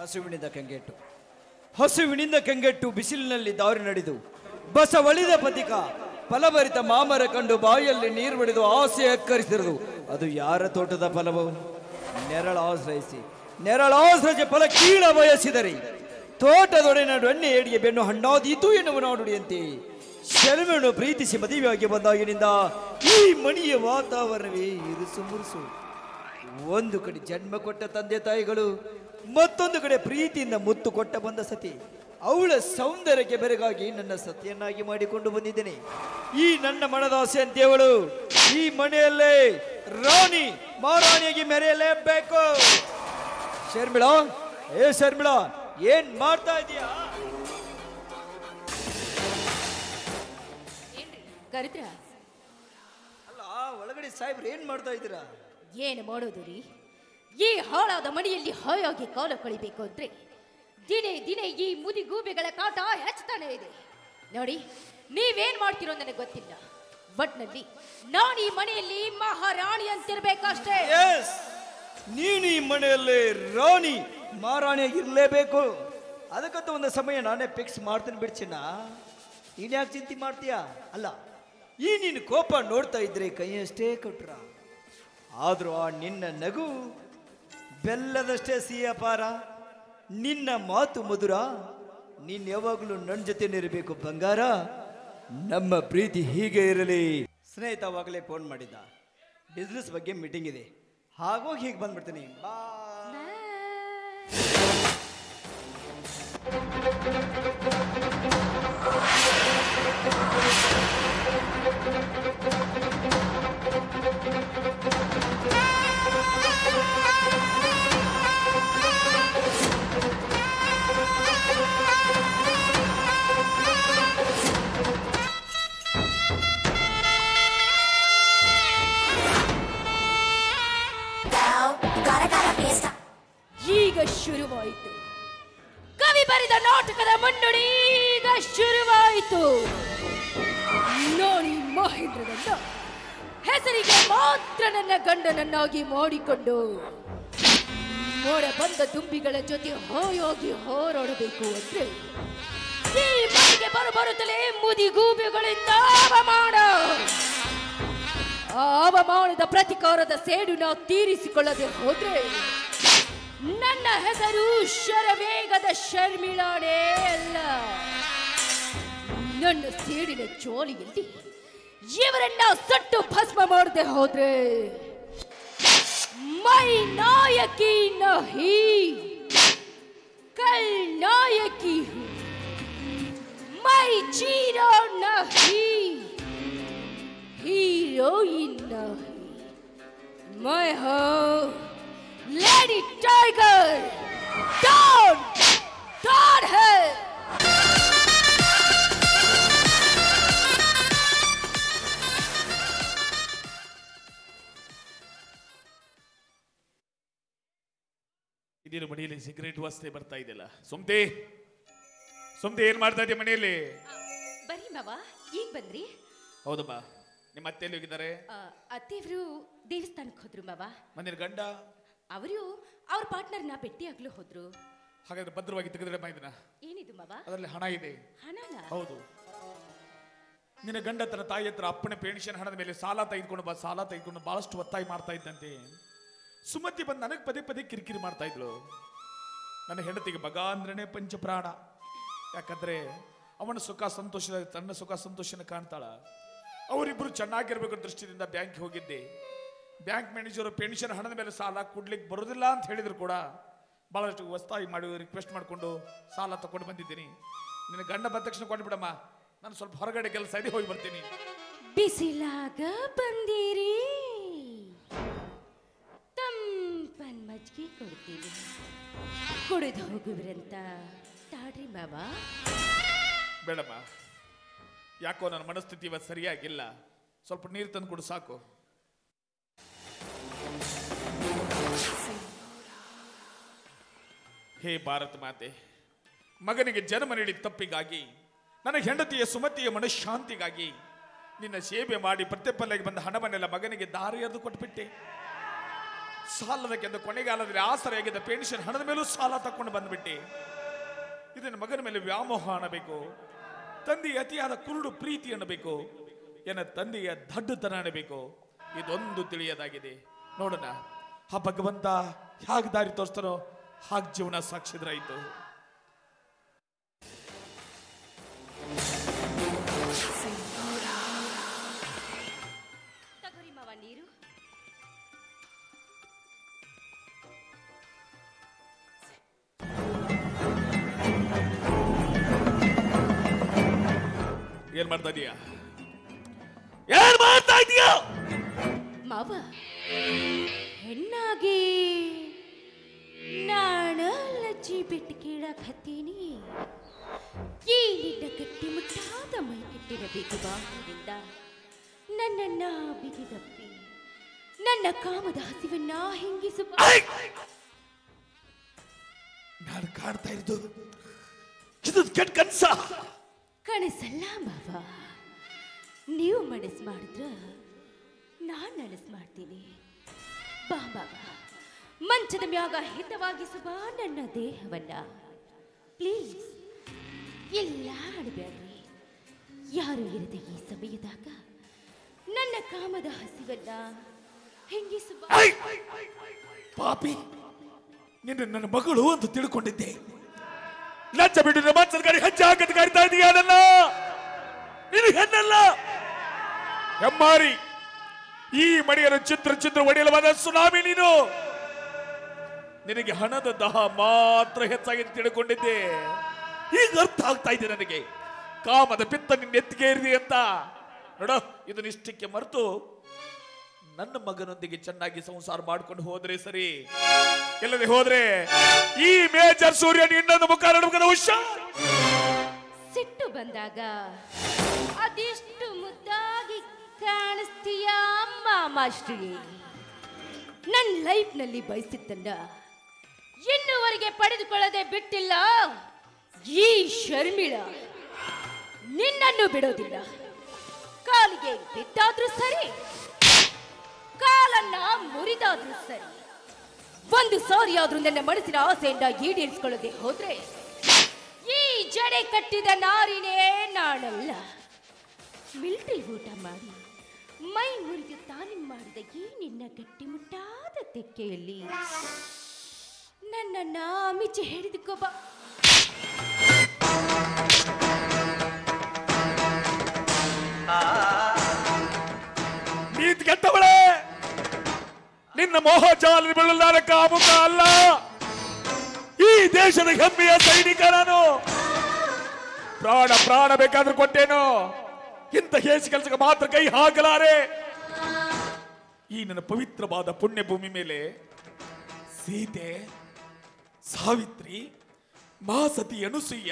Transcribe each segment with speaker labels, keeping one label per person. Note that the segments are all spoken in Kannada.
Speaker 1: ಹಸುವಿನಿಂದ ಕಂಗೆಟ್ಟು ಹಸುವಿನಿಂದ ಕಂಗೆಟ್ಟು ಬಿಸಿಲಿನಲ್ಲಿ ದಾರಿ ನಡೆದು ಬಸವಳಿದ ಪಥಿಕ ಫಲಭರಿತ ಮಾಮರ ಕಂಡು ಬಾಯಲ್ಲಿ ನೀರು ಬಡಿದು ಆಸೆ ಅಕ್ಕರಿಸಿರುವುದು ಅದು ಯಾರ ತೋಟದ ಫಲವು? ನೆರಳಾಶ್ರಯಿಸಿ ಫಲ ಕೀಳ ಬಯಸಿದರೆ ತೋಟದೊಡೆನ ಡೊನ್ನೆ ಏಡಿಗೆ ಬೆನ್ನು ಹಣ್ಣಾದೀತು ಎನ್ನುವ ನಾಡುಡಿಯಂತೆ ಶರ್ಮನು ಪ್ರೀತಿಸಿ ಮದುವೆಯಾಗಿ ಬಂದಾಗಿನಿಂದ ಈ ಮನೆಯ ವಾತಾವರಣವೇ ಇರುಸು ಮುರುಸು. ಒಂದು ಕಡೆ ಜನ್ಮ ಕೊಟ್ಟ ತಂದೆ ತಾಯಿಗಳು, ಮತ್ತೊಂದು ಕಡೆ ಪ್ರೀತಿಯಿಂದ ಮುತ್ತು ಕೊಟ್ಟ ಬಂದ ಸತಿ. ಅವಳ ಸೌಂದರ್ಯಕ್ಕೆ ಬೆರಗಾಗಿ ನನ್ನ ಸತಿಯನ್ನಾಗಿ ಮಾಡಿಕೊಂಡು ಬಂದಿದ್ದೇನೆ. ಈ ನನ್ನ ಮನದಾಸೆ ಅಂತೇವಳು ಈ ಮನೆಯಲ್ಲೇ ರಾಣಿ ಮಹಾರಾಣಿಯಾಗಿ ಮೆರೆಯಲೇಬೇಕು. ಶರ್ಮಿಳಾ, ಶರ್ಮಿಳಾ, ಏನ್ ಮಾಡ್ತಾ ಇದೀಯಾ? ಅಲ್ಲ, ಒಳಗಡೆ ಸಾಹೇಬ್ರು ಏನ್ ಮಾಡ್ತಾ ಇದ್ದೀರಾ?
Speaker 2: ಏನು ಮಾಡೋದು ರೀ, ಈ ಹಾಳಾದ ಮನೆಯಲ್ಲಿ ಹಾಯಾಗಿ ಕಾಲ ಕಳಿಬೇಕು ಅಂದ್ರೆ ದಿನೇ ದಿನೇ ಈ ಮುದಿಗೂಬೆಗಳ ಕಾಟ ಹೆಚ್ಚುತ್ತಾನೆ ಇದೆ. ನೋಡಿ, ನೀವೇನ್ ಮಾಡ್ತಿರೋ ನನಗೆ ಗೊತ್ತಿಲ್ಲ. ಒಟ್ನಲ್ಲಿ ನಾನು ಈ ಮನೆಯಲ್ಲಿ ಮಹಾರಾಣಿ ಅಂತಿರ್ಬೇಕಷ್ಟೇ.
Speaker 1: ನೀನು ಈ ಮನೆಯಲ್ಲಿ ರಾಣಿ ಮಹಾರಾಣಿಯಾಗಿರ್ಲೇಬೇಕು. ಅದಕ್ಕಂತ ಒಂದು ಸಮಯ ನಾನೇ ಫಿಕ್ಸ್ ಮಾಡ್ತೀನಿ ಬಿಡ್ಚಿನ. ನೀನ್ ಯಾಕೆ ಚಿಂತೆ ಮಾಡ್ತೀಯಾ? ಅಲ್ಲ, ಈ ನಿನ್ನ ಕೋಪ ನೋಡ್ತಾ ಇದ್ರೆ ಕೈಯಷ್ಟೇ ಕೊಟ್ರ. ಆದ್ರೂ ಆ ನಿನ್ನ ನಗು ಬೆಲ್ಲದಷ್ಟೇ ಸಿಹಿಯಪಾರ. ನಿನ್ನ ಮಾತು ಮಧುರ. ನೀನ್ ಯಾವಾಗಲೂ ನನ್ನ ಜೊತೆನಿರಬೇಕು ಬಂಗಾರ. ನಮ್ಮ ಪ್ರೀತಿ ಹೀಗೆ ಇರಲಿ. ಸ್ನೇಹಿತ ಅವಾಗಲೇ ಫೋನ್ ಮಾಡಿದ್ದ, ಬಿಸ್ನೆಸ್ ಬಗ್ಗೆ ಮೀಟಿಂಗ್ ಇದೆ, ಹಾಗೋಗಿ ಹೀಗೆ ಬಂದ್ಬಿಡ್ತೀನಿ.
Speaker 2: ಈಗ ಶುರುವಾಯಿತು ಕವಿ ಬರೆದ ನಾಟಕದ ಮುನ್ನುಡಿ. ಈಗ ಶುರುವಾಯಿತು. ನೋಡಿ, ಮಹೇಂದ್ರನನ್ನ ಹೆಸರಿಗೆ ಮಾತ್ರ ನನ್ನ ಗಂಡನನ್ನಾಗಿ ಮಾಡಿಕೊಂಡು ಮೋಡ ಬಂದ ದುಂಬಿಗಳ ಜೊತೆ ಹೋಯೋಗಿ ಹೋರಾಡಬೇಕು ಅಂದ್ರೆ ಈ ಮನೆಗೆ ಬರುತ್ತಲೇ ಮುದಿಗೂಬೆಗಳಿಂದ ಅವಮಾನ. ಆ ಅವಮಾನದ ಪ್ರತಿಕಾರದ ಸೇಡು ನಾವು ತೀರಿಸಿಕೊಳ್ಳದೆ ಹೋದ್ರೆ ನನ್ನ ಹೆಸರು ಶರವೇಗದ ಶರ್ಮಿಳಾನೇ ಅಲ್ಲ. ನನ್ನ ಸೇಡಿನ ಚೋಳಿಯಲ್ಲಿ ಇವರನ್ನ ಸಟ್ಟು ಭಸ್ಮ ಮಾಡದೆ ಹೋದ್ರೆ ಮೈ ನಾಯಕಿ ನಹಿ ಕಲ್ ನಾಯಕಿ ಮೈ ಚೀರೋ ನಹಿ हीरोइन नहीं, मैं हूँ लेडी टाइगर। डॉन है।
Speaker 3: ಇದೇನು ಮನೆಯಲ್ಲಿ ಸಿಗರೇಟ್ ವಾಸನೆ ಬರ್ತಾ ಇದೆಯಲ್ಲ? ಸುಮ್ತೆ ಏನ್ ಮಾಡ್ತಾ ಇದೆಯಾ ಮನೆಯಲ್ಲಿ?
Speaker 2: ಬರೀ ಮಾವ, ಈಗ ಬಂದ್ರಿ?
Speaker 3: ಹೌದಮ್ಮ. ನಿಮ್ಮ ಅತ್ತೆ ಎಲ್ಲಿ ಹೋಗಿದ್ದಾರೆ?
Speaker 2: ಅತ್ತೆಯವರು ದೇವಸ್ಥಾನಕ್ಕೆ ಹೋದ್ರು ಮಾವ.
Speaker 3: ಮನೇಲಿ ಗಂಡ?
Speaker 2: ಅವರು ಅವ್ರ ಪಾರ್ಟ್ನರ್ನ ಭೇಟಿಯಾಗ್ಲು ಹೋದ್ರು.
Speaker 3: ಹಾಗಾದ್ರೆ ಭದ್ರವಾಗಿ ತೆಗೆದ್ರೆ ಇದನ್ನ.
Speaker 2: ಏನಿದು ಮಾವ?
Speaker 3: ಅದರಲ್ಲಿ ಹಣ ಇದೆ.
Speaker 2: ಹಣನ?
Speaker 3: ಹೌದು. ನಿನ್ನ ಗಂಡ ತನ್ನ ತಾಯಿ ಹತ್ರ ಅಪ್ಪನ ಪೆನ್ಷನ್ ಹಣದ ಮೇಲೆ ಸಾಲ ತೆಗೆದುಕೊಂಡು ಬಹಳಷ್ಟು ಒತ್ತಾಯ ಮಾಡ್ತಾ ಇದ್ದಂತೆ. ಸುಮತಿ ಬಂದು ನನಗೆ ಪದೇ ಪದೇ ಕಿರಿಕಿರಿ ಮಾಡ್ತಾ ಇದ್ಳು. ನನ್ನ ಹೆಂಡತಿಗೆ ಮಗ ಅಂದ್ರೇನೆ ಪಂಚಪ್ರಾಣ. ಯಾಕಂದ್ರೆ ಅವನ ತನ್ನ ಸುಖ ಸಂತೋಷನ ಕಾಣ್ತಾಳ. ಅವರಿಬ್ಬರು ಚೆನ್ನಾಗಿರ್ಬೇಕು ದೃಷ್ಟಿಯಿಂದ ಬ್ಯಾಂಕ್ ಹೋಗಿದ್ದೆ. ಬ್ಯಾಂಕ್ ಮ್ಯಾನೇಜರ್ ಪೆನ್ಷನ್ ಹಣದ ಮೇಲೆ ಸಾಲ ಕೊಡ್ಲಿಕ್ಕೆ ಬರೋದಿಲ್ಲ ಅಂತ ಹೇಳಿದ್ರು ಕೂಡ ಬಹಳಷ್ಟು ಒತ್ತಾಯ ಮಾಡಿ ರಿಕ್ವೆಸ್ಟ್ ಮಾಡಿಕೊಂಡು ಸಾಲ ತಗೊಂಡು ಬಂದಿದ್ದೀನಿ. ನಿನ್ನ ಗಂಡ ಬಂದ ತಕ್ಷಣ ಕೊಂಡು ಬಿಡಮ್ಮ, ನಾನು ಸ್ವಲ್ಪ ಹೊರಗಡೆ ಕೆಲಸ ಇದೆ, ಹೋಗಿ ಬರ್ತೀನಿ.
Speaker 2: ಬಿಸಿಲಾಗ ಬಂದಿರಿ, ತಂಪನ್ ಮಜ್ಜಿಗೆ ಕೊಡ್ತೀನಿ, ಕುಡಿದು ಹೋಗುವಿರಂತ ತಾಡ್ರಿ ಮಾವ.
Speaker 3: ಬೇಡಮ್ಮ, ಯಾಕೋ ನನ್ನ ಮನಸ್ಥಿತಿ ಇವತ್ತು ಸರಿಯಾಗಿಲ್ಲ. ಸ್ವಲ್ಪ ನೀರು ತಂದು ಕೊಡು ಸಾಕು. ಹೇ ಭಾರತ ಮಾತೆ, ಮಗನಿಗೆ ಜನ್ಮ ನೀಡಿದ ತಪ್ಪಿಗಾಗಿ, ನನ್ನ ಹೆಂಡತಿಯ ಸುಮತಿಯ ಮನಃಶಾಂತಿಗಾಗಿ ನಿನ್ನ ಸೇವೆ ಮಾಡಿ ಪ್ರತಿಫಲವಾಗಿ ಬಂದ ಹಣವನ್ನೆಲ್ಲ ಮಗನಿಗೆ ದಾರಿ ಎರೆದು ಕೊಟ್ಬಿಟ್ಟೆ. ಸಾಲದಕ್ಕೆಂದು ಕೊನೆಗಾಲದಲ್ಲಿ ಆಸರೆಯಾಗಿದ್ದ ಪೆನ್ಷನ್ ಹಣದ ಮೇಲೂ ಸಾಲ ತಕೊಂಡು ಬಂದ್ಬಿಟ್ಟೆ. ಇದನ್ನ ಮಗನ ಮೇಲೆ ವ್ಯಾಮೋಹ ಅನ್ನಬೇಕು, ತಂದೆಯ ಅತಿಯಾದ ಕುರುಡು ಪ್ರೀತಿ ಅನ್ನಬೇಕು, ಎನ್ನ ತಂದೆಯ ದಡ್ಡತನ ಅನ್ನಬೇಕು. ಇದೊಂದು ತಿಳಿಯದಾಗಿದೆ. ನೋಡೋಣ ಆ ಭಗವಂತ ಹೇಗೆ ದಾರಿ ತೋರಿಸ್ತಾನೋ ಹಾಗೆ ಜೀವನ ಸಾಕ್ಷಿದ್ರಾಯ್ತು.
Speaker 2: ತಗೋರಿ ಮಾವ ನೀರು.
Speaker 3: ಏನ್ ಮಾಡ್ತಾ ಇದೀಯಾ? ಏನ್ ಮಾಡ್ತಾ ಇದೀಯಾ
Speaker 2: ಮಾವ? ಹೆಣ್ಣಾಗಿ ನಾನು ಲಜ್ಜಿ ಬಿಟ್ಟು ಕೇಳಕ್ ಹತ್ತೀನಿ. ಈ ನಿನ್ನ ಗಟ್ಟಿ ಮುಟ್ಟಾದ ಮೈ ಕಟ್ಟಿನ ಬಿಗಿ ಬಾಹುವಿಂದ ನನ್ನನ್ನ ಬಿಗಿದಪ್ಪಿ ನನ್ನ ಕಾಮದ ಹಸಿವನ್ನ ಹಿಂಗಿಸು.
Speaker 3: ನಾನು ಕಾಡ್ತಾ ಇರೋದು ಇದು ಕೆಟ್ಟ ಕನಸ.
Speaker 2: ಕನಸಲ್ಲ ಮಾವ, ನೀವು ಮನಸ್ಸು ಮಾಡಿದ್ರ ನಾನು ನನಸು ಮಾಡ್ತೀನಿ. ಬಾ ಮಾವ, ಮಂಚದ ಮ್ಯಾಗ ಹಿತವಾಗಿಸುವ ನನ್ನ ದೇಹವನ್ನ. ಪ್ಲೀಸ್ ಇಲ್ಲ ಅಡಬೇಡ್ರಿ. ಯಾರು ಇರದೆ ಈ ಸಮಯದಾಗ ನನ್ನ ಕಾಮದ ಹಸಿವನ್ನ ಹೆಂಗಿಸುವ.
Speaker 3: ಪಾಪಿ, ನಿನ್ನ ನನ್ನ ಮಗಳು ಅಂತ ತಿಳ್ಕೊಂಡಿದ್ದೆ. ಲಜ್ಜ ಬಿಟ್ಟು ಮಂಚದ ಗಾಡಿ ಹೆಜ್ಜೆ ಹಾಕತ್ ಕರಿತಾ ಇದೀಯ ನನ್ನ. ನೀನು ಹೆಣ್ಣಲ್ಲ, ಹೆಮ್ಮಾರಿ. ಈ ಮಡಿಯನ್ನು ಚಿತ್ರ ಚಿತ್ರ ಒಡೆಯಲು ಬಂದ ಸುನಾಮಿ ನೀನು. ನಿನಗೆ ಹಣದ ದಹ ಮಾತ್ರ ಹೆಚ್ಚಾಗಿ ತಿಳ್ಕೊಂಡಿದ್ದೆ. ಈಗ ಅರ್ಥ ಆಗ್ತಾ ಇದೆ ನನಗೆ. ಕಾಮದ ಪಿತ್ತ ನಿನ್ನ ಎತ್ತಿಗೆ ಇರಿದೆ ಅಂತ. ನೋಡ, ಇದನ್ನಿಷ್ಟಕ್ಕೆ ಮರೆತು ನನ್ನ ಮಗನೊಂದಿಗೆ ಚೆನ್ನಾಗಿ ಸಂಸಾರ ಮಾಡ್ಕೊಂಡು ಹೋದ್ರೆ ಸರಿ. ಇಲ್ಲದೆ ಹೋದ್ರೆ ಈ ಮೇಜರ್ ಸೂರ್ಯನ ಇನ್ನೊಂದು ಮುಖ ನಡುಮಗನ ಹುಷಾರ್.
Speaker 2: ಸಿಟ್ಟು ಬಂದಾಗ ಅದೆಷ್ಟು ಮುದ್ದಾಗಿ ಕಾಣಿಸ್ತೀಯ ಮಾಮಾಶ್ರೀ. ನನ್ನ ಲೈಫ್ನಲ್ಲಿ ಬಯಸಿದ್ದನ್ನ ಇನ್ನುವರೆಗೆ ಪಡೆದುಕೊಳ್ಳದೆ ಬಿಟ್ಟಿಲ್ಲ ಈ ಶರ್ಮಿಳ. ನಿನ್ನನ್ನು ಬಿಡೋದಿಲ್ಲ. ಕಾಲಿಗೆ ಬಿದ್ದಾದ್ರೂ ಸರಿ, ಕಾಲನ್ನ ಮುರಿದಾದ್ರೂ ಸರಿ, ಒಂದು ಸಾರಿ ಆದ್ರೂ ನನ್ನ ಮನಸ್ಸಿನ ಆಸೆಯಿಂದ ಈಡೇರಿಸಿಕೊಳ್ಳದೆ ಹೋದ್ರೆ ಈ ಜಡೆ ಕಟ್ಟಿದ ನಾರಿನೇ ನಾನಲ್ಲ. ಮಿಲ್ಟ್ರಿ ಊಟ ಮಾಡಿ ಮೈ ಮುರಿದು ತಾಲೀಮ್ ಮಾಡಿದ ಈ ನಿನ್ನ ಗಟ್ಟಿಮುಟ್ಟಾದ ತೆಕ್ಕೆಯಲ್ಲಿ ನನ್ನನ್ನ ಮಿಚ್ಚಿ ಹಿಡಿದುಕೋಬ.
Speaker 3: ನೀತಿ ಕೆಟ್ಟವಳೆ, ನಿನ್ನ ಮೋಹಜಾಲ ಬೀಳಲಾರ ಕಾಮುಕ ಅಲ್ಲ. ಈ ದೇಶದ ಹೆಮ್ಮೆಯ ಸೈನಿಕ ನಾನು. ಪ್ರಾಣ ಪ್ರಾಣ ಬೇಕಾದ್ರೂ ಕೊಟ್ಟೇನು. ಇಂಥ ಹೇಸಿ ಕೆಲಸಕ್ಕೆ ಮಾತ್ರ ಕೈ ಹಾಕಲಾರೆ. ಈ ನನ್ನ ಪವಿತ್ರವಾದ ಪುಣ್ಯ ಭೂಮಿ ಮೇಲೆ ಸೀತೆ, ಸಾವಿತ್ರಿ, ಮಹಾಸತಿ ಅನುಸೂಯ,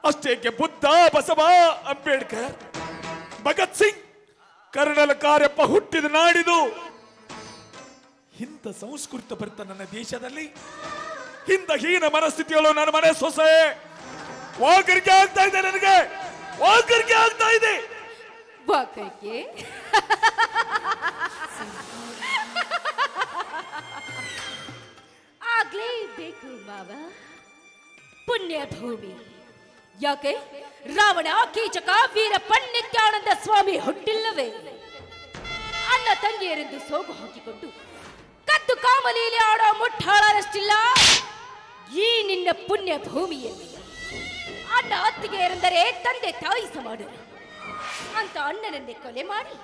Speaker 3: ಅಷ್ಟೇಕೆ ಬುದ್ಧ, ಬಸವ, ಅಂಬೇಡ್ಕರ್, ಭಗತ್ ಸಿಂಗ್, ಕರ್ನಲ್ ಕಾರ್ಯಪ್ಪ ಹುಟ್ಟಿದ ನಾಡಿದು. ಇಂಥ ಸಂಸ್ಕೃತ ಭರಿತ ನನ್ನ ದೇಶದಲ್ಲಿ ಇಂಥ ಹೀನ ಮನಸ್ಥಿತಿಯಲ್ಲೂ ನನ್ನ ಮನೆ ಸೊಸೆ ವಾಕರಿಕೆ ಆಗ್ತಾ ಇದೆ. ನನಗೆ ವಾಕರಿಕೆ ಆಗ್ತಾ ಇದೆ.
Speaker 2: ವಾಕರಿಕೆ ಆಗ್ಲೇಬೇಕು ಮಾವ. ಪುಣ್ಯ ಭೂಮಿ. ಯಾಕೆ ರಾವಣ, ಕೀಚಕ, ವೀರ ಪಂಡಿತ್ಯಾನಂದ ಸ್ವಾಮಿ ಹುಟ್ಟಿಲ್ಲವೇ? ಅಣ್ಣ ತಂಗಿಯರೆಂದು ಸೋಗು ಹಾಕಿಕೊಂಡು ಕದ್ದು ಕಾಮಲೀಲಿ ಆಡೋ ಮುಟ್ಟಾಳರಷ್ಟಿಲ್ಲ ಈ ನಿನ್ನ ಪುಣ್ಯ ಭೂಮಿಯಲ್ಲಿ. ಅಣ್ಣ ಅತ್ತಿಗೆಯರೆಂದರೆ ತಂದೆ ತಾಯಿ ಸಮಾನರು ಅಂತ ಅಣ್ಣನನ್ನೇ ಕೊಲೆ ಮಾಡಿ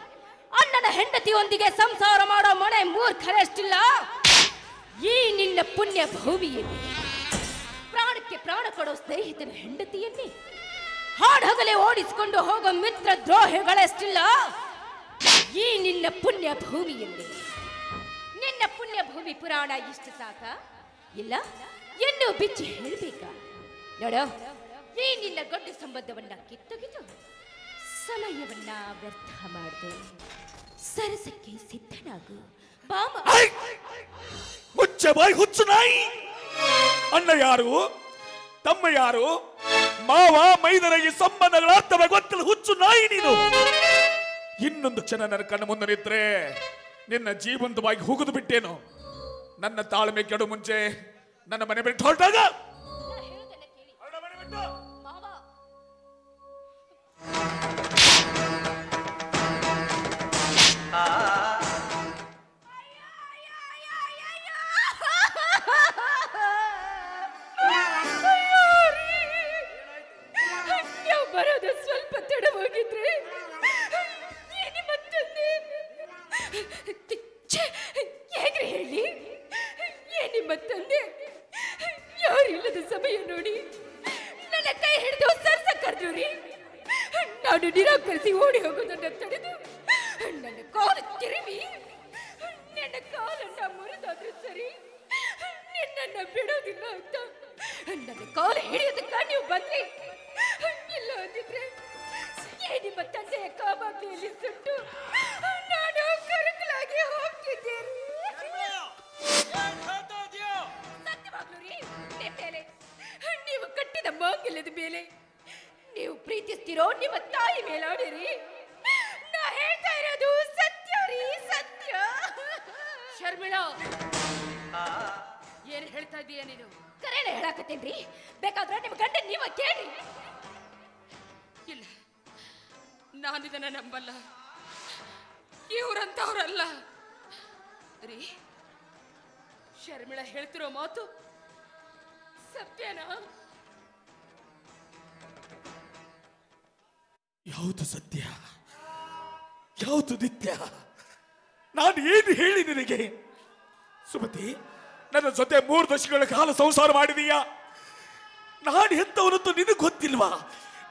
Speaker 2: ಅಣ್ಣನ ಹೆಂಡತಿಯೊಂದಿಗೆ ಸಂಸಾರ ಮಾಡೋ ಮನೆ ಮೂರ್ಖರಷ್ಟಿಲ್ಲ ಈ ನಿನ್ನ ಪುಣ್ಯ ಭೂಮಿಯಲ್ಲಿ. ಪ್ರಾಣಕ್ಕೆ ಪ್ರಾಣ ಕೊಡೋ ಸ್ನೇಹಿತನ ಹೆಂಡತಿಯನ್ನೇ ಹಾಡಹಗಲೇ ಓಡಿಸಿಕೊಂಡು ಹೋಗೋ ಮಿತ್ರ ದ್ರೋಹಿಗಳಷ್ಟಿಲ್ಲ ಈ ನಿನ್ನ ಪುಣ್ಯ ಭೂಮಿಯಲ್ಲಿ. ನಿನ್ನ ಪುಣ್ಯ ಭೂಮಿ ಪುರಾಣ ಇಷ್ಟು ಸಾಕ? ಇಲ್ಲ, ಇನ್ನೂ ಬಿಚ್ಚಿ ಹೇಳ್ಬೇಕಾ? ನೋಡೋ, ಈ ನಿನ್ನ ಗಡ್ಡು ಸಂಬಂಧವನ್ನ ಕಿತ್ತೊಗೆದು ಸಮಯವನ್ನ ವ್ಯರ್ಥ ಮಾಡದೆ ಸರಸಕ್ಕೆ ಸಿದ್ಧನಾಗು. ಬಾಮ.
Speaker 3: ಮುಚ್ಚ ಬಾಯಿ ಹುಚ್ಚು ನಾಯಿ. ಅಣ್ಣ ಯಾರು, ತಮ್ಮ ಯಾರು, ಮಾವ ಮೈದನ ಈ ಸಂಬಂಧಗಳ ಅರ್ಥವ ಗೊತ್ತಲ್ಲ ಹುಚ್ಚು ನಾಯಿ ನೀನು. ಇನ್ನೊಂದು ಕ್ಷಣ ನನ್ನ ಕಣ್ಣ ಮುಂದೆ ನಿಂತ್ರೆ ನಿನ್ನ ಜೀವಂತವಾಗಿ ಹುಗಿದು ಬಿಟ್ಟೇನು. ನನ್ನ ತಾಳ್ಮೆ ಕೆಡು ಮುಂಚೆ ನನ್ನ ಮನೆ ಬಿಟ್ಟು ಹೊರಟಾಗ
Speaker 2: ಹೇಳುದನ್ನ ಕೇಳಿ
Speaker 3: ಮನೆ ಬಿಟ್ಟು
Speaker 2: ಮಾವ. ನೀವು ಬರೋದು ಸ್ವಲ್ಪ ತಡವಾಗಿದ್ರೆ ನಿಮ್ಮ ತಂದೆ ಹೇಗ್ರಿ ಹೇಳಿ, ನಿಮ್ಮ ತಂದೆ ಯಾರಿಲ್ಲದ ಸಮಯ ನೋಡಿ ನನ್ನ ಕೈ ಹಿಡಿದು ಸರ್ಸ ಕರೆದ್ರು ರೀ. ನಾನು ನಿರಾಕರಿಸಿ ಓಡಿ ಹೋಗೋದನ್ನ ತಡೆದು ನನ್ನ ಕಾಲು ತಿರುವಿ ನನ್ನ ಕಾಲನ್ನ ಮುರಿದಾದ್ರೂ ಸರಿ ನಿನ್ನನ್ನ ಬಿಡೋದಿಲ್ಲ ಅಂತ ನನ್ನ ಕಾಲು ಹಿಡಿಯೋದಕ್ಕ ನೀವು ಬಂದ್ರಿ. ಇಲ್ಲ ಅಂದಿದ್ರೆ ನಿಮ್ಮ ತಂದೆಯ ಕಾಮಾಗ್ಲಿಯಲ್ಲಿ ಸುಟ್ಟು ನಾನು ಕರಕಲಾಗಿ ಹೋಗ್ತಿದ್ದೇನೆ. ಸತ್ಯವಾಗ್ಲೂ ರೀ, ನಿಮ್ಮ ಮೇಲೆ, ನೀವು ಕಟ್ಟಿದ ಮಾಂಗಲ್ಯದ ಮೇಲೆ ನೀವು ಪ್ರೀತಿಸ್ತಿರೋ ನಿಮ್ಮ ತಾಯಿ ಮೇಲಾಡಿರಿ. ನಾ ಹೇಳ್ತಾ ಇರೋದು ಸತ್ಯ ರೀ, ಸತ್ಯ. ಶರ್ಮಿಳಾ, ಏನ್ ಹೇಳ್ತಾ ಇದೀಯ ನೀನು? ಕರೆನ ಹೇಳಾಕತ್ತೇನ್ರಿ, ಬೇಕಾದ್ರೆ ನಿಮ್ಮ ಗಂಡ ನೀವ ಕೇಳಿ. ಇಲ್ಲ, ನಾನಿದನ್ನ ನಂಬಲ್ಲ. ಇವ್ರಂತವ್ರಲ್ಲ ರೀ. ಶರ್ಮಿಳಾ ಹೇಳ್ತಿರೋ ಮಾತು ಸತ್ಯನಾ?
Speaker 3: ಯಾವುದು ಸತ್ಯ, ಯಾವುದು ನಿತ್ಯ? ನಾನು ಏನು ಹೇಳಿ ನಿನಗೆ? ಸುಮತಿ, ನನ್ನ ಜೊತೆ 3 ದಶಕಗಳ ಕಾಲ ಸಂಸಾರ ಮಾಡಿದೀಯಾ. ನಾನು ಎಂತವನಂತೂ ನಿನಗೆ ಗೊತ್ತಿಲ್ವಾ?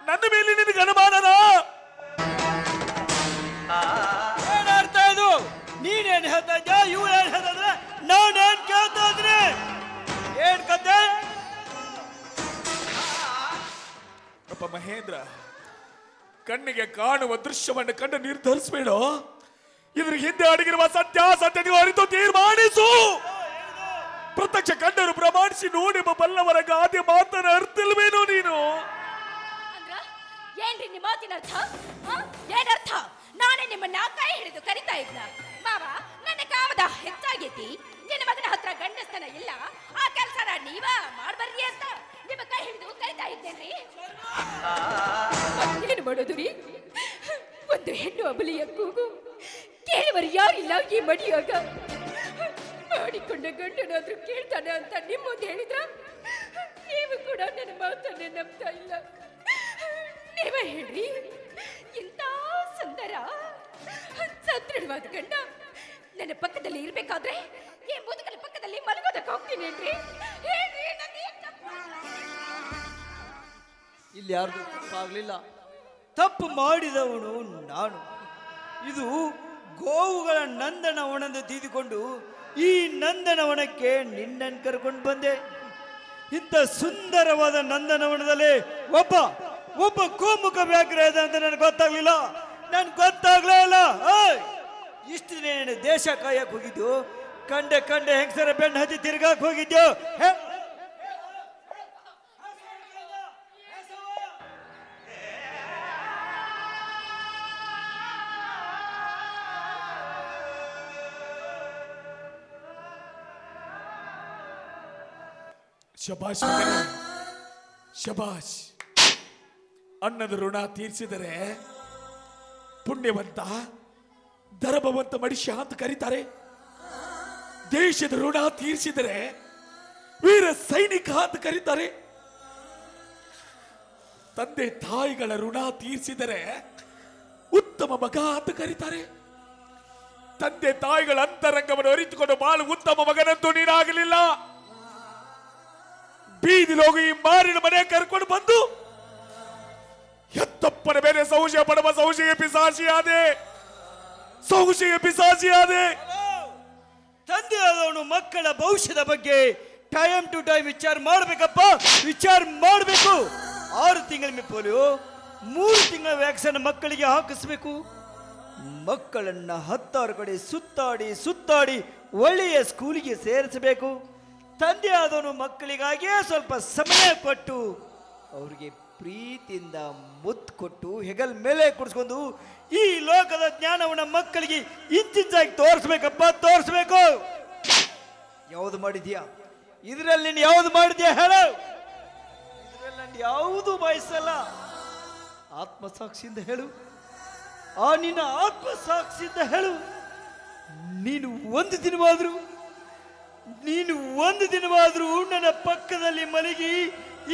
Speaker 3: ನನ್ನ ಮೇಲೆ ನಿನಗೆ ಅನುಮಾನನಾ?
Speaker 1: ಏನರ್ಥ ಇದು? ನೀನೇನ್ ಹೇಳ್ತಾ ಇದ್ಯಾ, ಇವ್ರು ಏನ್ ಹೇಳ್ತಾ ಇದ್ರೆ, ನಾನೇನ್ ಕೇಳ್ತಾ ಇದ್ರಿ? ಏನ್ ಕತೆ?
Speaker 3: ಅಪ್ಪ ಮಹೇಂದ್ರ, ಕಣ್ಣಿಗೆ ಕಾಣುವ ದೃಶ್ಯವನ್ನು ಕಂಡು ನಿರ್ಧರಿಸಬೇಡ. ಇದ್ರ ಹಿಂದೆ ಅಡಗಿರುವ ಸತ್ಯಾಸತ್ಯ ನೀವು ಅರಿತು ತೀರ್ಮಾನಿಸು. ಪ್ರತ್ಯಕ್ಷ ಕಂಡರು ಪ್ರಮಾಣಿಸಿ ನೋಡಿ ಬಲ್ಲವರ ಗಾದೆ ಮಾತನ ಅರ್ಥಲ್ವೇನೋ ನೀನು?
Speaker 2: ಅಂದ್ರ ಏನ್ರಿ ನಿಮ್ಮ ಮಾತಿನ ಅರ್ಥ? ಏನರ್ಥ? ನಾನೇ ನಿಮ್ಮನ್ನ ಕೈ ಹಿಡಿದು ಕರಿತಾ ಇದ್ನ. ಮಾವ, ನನ್ನ ಕಾಮದ ಹೆಚ್ಚಾಗೈತಿ, ನಿನ್ನ ಮಗನ ಹತ್ರ ಗಂಡಸ್ತನ ಇಲ್ಲ, ಆ ಕೆಲಸನ ನೀವ ಮಾಡ್ಬರ್ರಿ ಅಂತ ನಿಮ್ಮ ಕೈ ಹಿಡಿದು ಕರಿತಾ ಇದ್ದೇನ್ರಿ. ಏನು ಮಾಡೋದು ರೀ? ಒಂದು ಹೆಣ್ಣು ಅಬಲಿಯ ಕೂಗು ಕೇಳುವರು ಯಾರಿಲ್ಲ ಈ ಮಡಿಯಾಗ. ಮಾಡಿಕೊಂಡ ಗಂಡನಾದ್ರೂ ಕೇಳ್ತಾನೆ ಅಂತ ನಿಮ್ಮ ಮುಂದೆ ಹೇಳಿದ್ರ ನೀವು ಕೂಡ ನನ್ನ ಮಾತನ್ನೇ ನಂಬ್ತಾ ಇಲ್ಲ. ನೀವೇ ಹೇಳ್ರಿ, ಇಂಥ ಸುಂದರ ಸದೃಢವಾದ ಗಂಡ ನನ್ನ ಪಕ್ಕದಲ್ಲಿ ಇರ್ಬೇಕಾದ್ರೆ ಈ ಮುದುಕನ ಪಕ್ಕದಲ್ಲಿ ಮಲಗೋದಕ್ಕೆ ಹೋಗ್ತೀನಿ ಹೇಳ್ರಿ. ಹೇಳ್ರಿ,
Speaker 1: ಇಲ್ಲಿ ಯಾರ್ದು ತಪ್ಪಾಗ್ಲಿಲ್ಲ, ತಪ್ಪು ಮಾಡಿದವನು ನಾನು. ಇದು ಗೋವುಗಳ ನಂದನವನಎಂದು ತಿಳಿದುಕೊಂಡು ಈ ನಂದನವನಕ್ಕೆ ನಿನ್ನನ್ನು ಕರ್ಕೊಂಡು ಬಂದೆ. ಇಂಥ ಸುಂದರವಾದ ನಂದನವನದಲ್ಲಿ ಒಬ್ಬ ಗೋಮುಖ ವ್ಯಾಘ್ರ ಇದೆ ಅಂತ ನನಗೆ ಗೊತ್ತಾಗ್ಲಿಲ್ಲ. ನನ್ಗೆ ಗೊತ್ತಾಗ್ಲೇ ಇಲ್ಲ. ಇಷ್ಟು ದಿನ ದೇಶ ಕಾಯಕ್ ಹೋಗಿದ್ದು, ಕಂಡೆ ಹೆಂಗಸರ ಬೆನ್ನು ಹತ್ತಿ ತಿರ್ಗಾಕ್ ಹೋಗಿದ್ಯೋ.
Speaker 3: ಶಬಾಷ್ ಮಗನೇ, ಶಬಾಷ್. ಅನ್ನದ ಋಣ ತೀರಿಸಿದರೆ ಪುಣ್ಯವಂತ, ಧರ್ಮವಂತ ಮನುಷ್ಯ ಅಂತ ಕರೀತಾರೆ. ದೇಶದ ಋಣ ತೀರಿಸಿದರೆ ವೀರ ಸೈನಿಕ ಅಂತ ಕರೀತಾರೆ. ತಂದೆ ತಾಯಿಗಳ ಋಣ ತೀರಿಸಿದರೆ ಉತ್ತಮ ಮಗ ಅಂತ ಕರೀತಾರೆ. ತಂದೆ ತಾಯಿಗಳ ಅಂತರಂಗವನ್ನು ಅರಿತುಕೊಂಡು ಬಾಳು ಉತ್ತಮ ಮಗನಂತೂ ನೀನಾಗಲಿಲ್ಲ. ಬೀದಿಲಿ ಹೋಗಿ ಈ ಮಾರಿನ ಮನೆ ಕರ್ಕೊಂಡು ಬಂದು ಎತ್ತಪ್ಪನ ಮೇಲೆ ಸಂಶಯ ಪಡುವ ಸಂಶಯ ಪಿಸಾಚಿಯಾದೆ.
Speaker 1: ತಂದೆಯಾದವನು ಮಕ್ಕಳ ಭವಿಷ್ಯದ ಬಗ್ಗೆ ಟೈಮ್ ಟು ಟೈಮ್ ವಿಚಾರ ಮಾಡಬೇಕಪ್ಪ, ವಿಚಾರ ಮಾಡಬೇಕು. 6 ತಿಂಗಳ ಪೋಲಿಯೋ 3 ತಿಂಗಳ ವ್ಯಾಕ್ಸಿನ್ ಮಕ್ಕಳಿಗೆ ಹಾಕಿಸ್ಬೇಕು. ಮಕ್ಕಳನ್ನ 16 ಕಡೆ ಸುತ್ತಾಡಿ ಒಳ್ಳೆಯ ಸ್ಕೂಲಿಗೆ ಸೇರಿಸಬೇಕು. ತಂದೆಯಾದವನು ಮಕ್ಕಳಿಗಾಗಿಯೇ ಸ್ವಲ್ಪ ಸಮಯ ಕೊಟ್ಟು ಅವ್ರಿಗೆ ಪ್ರೀತಿಯಿಂದ ಮುತ್ತು ಕೊಟ್ಟು ಹೆಗಲ್ ಮೇಲೆ ಕುಡಿಸ್ಕೊಂಡು ಈ ಲೋಕದ ಜ್ಞಾನವನ್ನ ಮಕ್ಕಳಿಗೆ ಇಂಚಿಂಚಾಗಿ ತೋರಿಸ್ಬೇಕಪ್ಪ, ತೋರಿಸ್ಬೇಕು. ಯಾವುದು ಮಾಡಿದ್ಯಾ? ಇದರಲ್ಲಿ ನೀನು ಯಾವುದು ಮಾಡಿದ್ಯಾ ಹೇಳು. ಇದರಲ್ಲಿ ನಾನು ಯಾವುದು ಬಯಸಲ್ಲ. ಆತ್ಮಸಾಕ್ಷಿಯಿಂದ ಹೇಳು. ಆ ನಿನ್ನ ಆತ್ಮಸಾಕ್ಷಿಯಿಂದ ಹೇಳು. ನೀನು ಒಂದು ದಿನವಾದರೂ ನನ್ನ ಪಕ್ಕದಲ್ಲಿ ಮಲಗಿ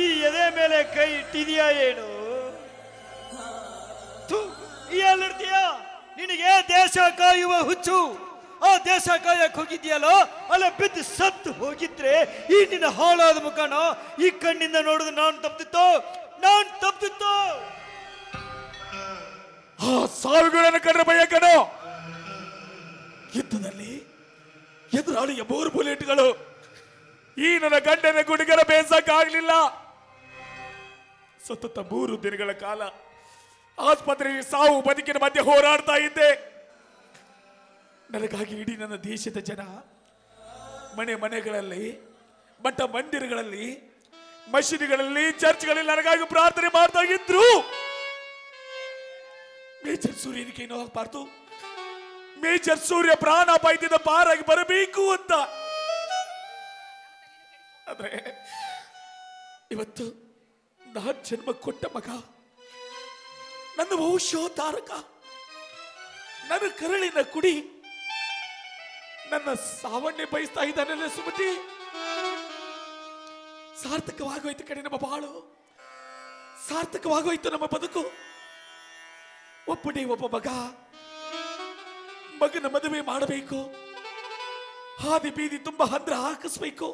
Speaker 1: ಈ ಎದೆ ಮೇಲೆ ಕೈ ಇಟ್ಟಿದೆಯಾ ಏನು? ಎಲ್ಲಿರ್ತೀಯ? ನಿನಗೆ ದೇಶ ಕಾಯುವ ಹುಚ್ಚು. ಆ ದೇಶ ಕಾಯಕ್ಕೆ ಹೋಗಿದ್ಯಲ್ಲ, ಅಲ್ಲ ಬಿದ್ದು ಸತ್ತು ಹೋಗಿದ್ರೆ ಈ ನಿನ್ನ ಹಾಳಾದ ಮುಖನ ಈ ಕಣ್ಣಿಂದ ನೋಡಿದ್ರೆ ನಾನು ತಪ್ಪಿತ್ತು.
Speaker 3: ಆ ಸಾವಿಗಳನ್ನು ಕಂಡ್ರೆ ಭಯ ಕಣೋ. ಯುದ್ಧದಲ್ಲಿ ಎದುರಾಳಿಯ 3 ಬುಲೆಟ್ಗಳು ಈ ನನ್ನ ಗಂಡನ ಗುಡಿಗರ ಬೇಸಕ್ಕಾಗಲಿಲ್ಲ. ಸತತ 3 ದಿನಗಳ ಕಾಲ ಆಸ್ಪತ್ರೆಗೆ ಸಾವು ಬದುಕಿನ ಮಧ್ಯೆ ಹೋರಾಡ್ತಾ ಇದ್ದೆ. ನನಗಾಗಿ ಇಡೀ ನನ್ನ ದೇಶದ ಜನ ಮನೆಗಳಲ್ಲಿ, ಮಠ ಮಂದಿರಗಳಲ್ಲಿ, ಮಸೀದಿಗಳಲ್ಲಿ, ಚರ್ಚ್ಗಳಲ್ಲಿ ನನಗಾಗಿ ಪ್ರಾರ್ಥನೆ ಮಾಡ್ತಾ ಇದ್ರು. ಮೇಜರ್ ಸೂರ್ಯನಿಗೆ ಏನೋ ಆಗಬಾರ್ದು, ಮೇಜರ್ ಸೂರ್ಯ ಪ್ರಾಣ ಅಪಾಯದಿಂದ ಪಾರಾಗಿ ಬರಬೇಕು ಅಂತ. ಆದ್ರೆ ಇವತ್ತು ನಾನು ಜನ್ಮ ಕೊಟ್ಟ ಮಗ, ನನ್ನ ವಂಶೋದ್ಧಾರಕ, ನನ್ನ ಕರಳಿನ ಕುಡಿ ನನ್ನ ಸಾವನ್ನೇ ಬಯಸ್ತಾ ಇದ್ದಾನಲ್ಲ ಸುಮತಿ. ಸಾರ್ಥಕವಾಗೋಯ್ತು ಕಡೆ ನಮ್ಮ ಬಾಳು, ಸಾರ್ಥಕವಾಗೋಯ್ತು ನಮ್ಮ ಬದುಕು. ಒಬ್ಬನೇ ಒಬ್ಬ ಮಗನ ಮದುವೆ ಮಾಡಬೇಕು, ಹಾದಿ ಬೀದಿ ತುಂಬಾ ಹಂದ್ರ ಹಾಕಿಸ್ಬೇಕು,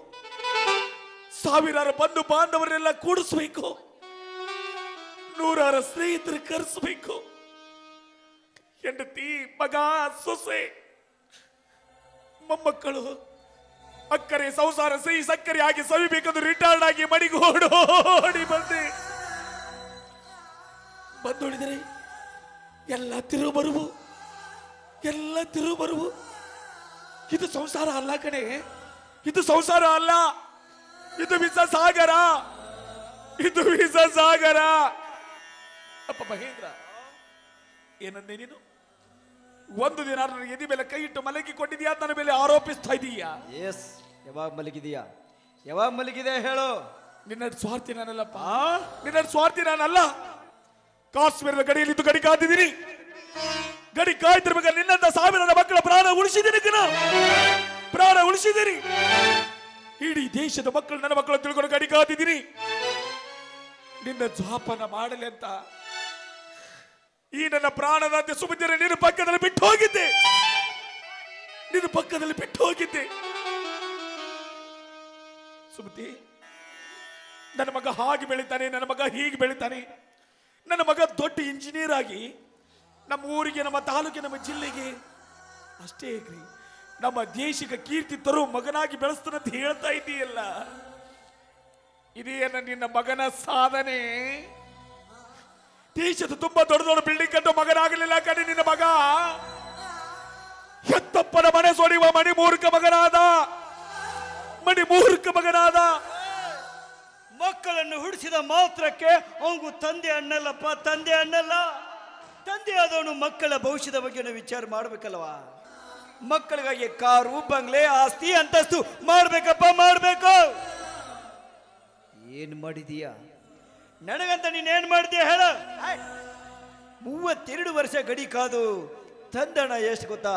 Speaker 3: ಸಾವಿರಾರು ಬಂಧು ಬಾಂಧವರೆಲ್ಲ ಕೂಡಿಸ್ಬೇಕು, 100 ಸ್ನೇಹಿತರು ಕರೆಸಬೇಕು. ಹೆಂಡತಿ, ಮಗ, ಸೊಸೆ, ಮೊಮ್ಮಕ್ಕಳು, ಅಕ್ಕರೆ ಸಂಸಾರ ಸಿಹಿ ಸಕ್ಕರೆ ಆಗಿ ಸವಿಬೇಕಂದು ರಿಟೈರ್ಡ್ ಆಗಿ ಮಡಿಗೋಡಿ ಬಂದೊಳಿದರೆ ಎಲ್ಲ ತಿರುಬರುವು. ಇದು ಸಂಸಾರ ಅಲ್ಲ ಕಣೆ, ಇದು ಸಂಸಾರ ಅಲ್ಲ, ಇದು ವಿಷ ಸಾಗರ. ಅಪ್ಪ ಮಹೇಂದ್ರ, ಏನಂದೆ ನೀನು? ಒಂದು ದಿನ ನನ್ನ ಎದೆ ಮೇಲೆ ಕೈ ಇಟ್ಟು ಮಲಗಿಕೊಂಡಿದ್ಯಾ, ನನ್ನ ಮೇಲೆ ಆರೋಪಿಸ್ತಾ ಇದೀಯಾ?
Speaker 1: ಎಸ್, ಯಾವಾಗ ಮಲಗಿದೆ ಹೇಳು.
Speaker 3: ನಿನ್ನ ಸ್ವಾರ್ಥಿ ನಾನಲ್ಲಪ್ಪ, ನಿನ್ನ ಸ್ವಾರ್ಥಿ ನಾನಲ್ಲ. ಕಾಶ್ಮೀರದ ಗಡಿಯಲ್ಲಿದ್ದು ಗಡಿ ಕಾದಿದ್ದೀನಿ. ಗಡಿ ಕಾಯ್ತಿರ್ಬೇಕಾದ್ರೆ ನಿನ್ನಂತ ಸಾವಿರದ ಮಕ್ಕಳ ಪ್ರಾಣ ಉಳಿಸಿದ್ದೀನಿ. ಇಡೀ ದೇಶದ ಮಕ್ಕಳು ನನ್ನ ಮಕ್ಕಳು ತಿಳ್ಕೊಂಡು ಗಡಿ ಕಾದಿದ್ದೀನಿ. ನಿನ್ನ ಜೋಪಾನ ಮಾಡಲಿ ಅಂತ ಈ ನನ್ನ ಪ್ರಾಣದಂತೆ ಸುಮತಿಯರ ನಿನ್ನ ಪಕ್ಕದಲ್ಲಿ ಬಿಟ್ಟು ಹೋಗಿದ್ದೆ. ಸುಮತಿ, ನನ್ನ ಮಗ ಹಾಗೆ ಬೆಳಿತಾನೆ, ನನ್ನ ಮಗ ಹೀಗೆ ಬೆಳಿತಾನೆ. ನನ್ನ ಮಗ ದೊಡ್ಡ ಇಂಜಿನಿಯರ್ ಆಗಿ ನಮ್ಮ ಊರಿಗೆ, ನಮ್ಮ ತಾಲೂಕಿಗೆ, ನಮ್ಮ ಜಿಲ್ಲೆಗೆ ಅಷ್ಟೇ ನಮ್ಮ ದೇಶಕ್ಕೆ ಕೀರ್ತಿ ತರೋ ಮಗನಾಗಿ ಬೆಳೆಸ್ತಾನಂತ ಹೇಳ್ತಾ ಇದ್ದೀಯಲ್ಲ, ಇದೇನ ನಿನ್ನ ಮಗನ ಸಾಧನೆ? ದೇಶದ ತುಂಬಾ ದೊಡ್ಡ ಬಿಲ್ಡಿಂಗ್ ಕಟ್ಟೋ ಮಗನಾಗಲಿಲ್ಲ ಕಡೆ ನಿನ್ನ ಮಗ. ಹೆತ್ತಪ್ಪನ ಮನೆ ಸೊಡಿಯುವ ಮಣಿಮೂರ್ಖ ಮಗನಾದ.
Speaker 1: ಮಕ್ಕಳನ್ನು ಹುಡಿಸಿದ ಮಾತ್ರಕ್ಕೆ ಅವನಿಗೂ ತಂದೆ ಅನ್ನಲ್ಲ. ತಂದೆ ಆದವನು ಮಕ್ಕಳ ಭವಿಷ್ಯದ ಬಗ್ಗೆ ವಿಚಾರ ಮಾಡ್ಬೇಕಲ್ವಾ? ಮಕ್ಕಳಿಗಾಗಿ ಕಾರು, ಬಂಗ್ಲೆ, ಆಸ್ತಿ, ಅಂತಸ್ತು ಮಾಡಬೇಕು. ಏನ್ ಮಾಡಿದೀಯ? ನನಗಂತ ನೀನೇನ್ ಮಾಡಿದೀಯ ಹೇಳ? 32 ವರ್ಷ ಗಡಿ ಕಾದು ತಂದಣ ಎಷ್ಟು ಗೊತ್ತಾ?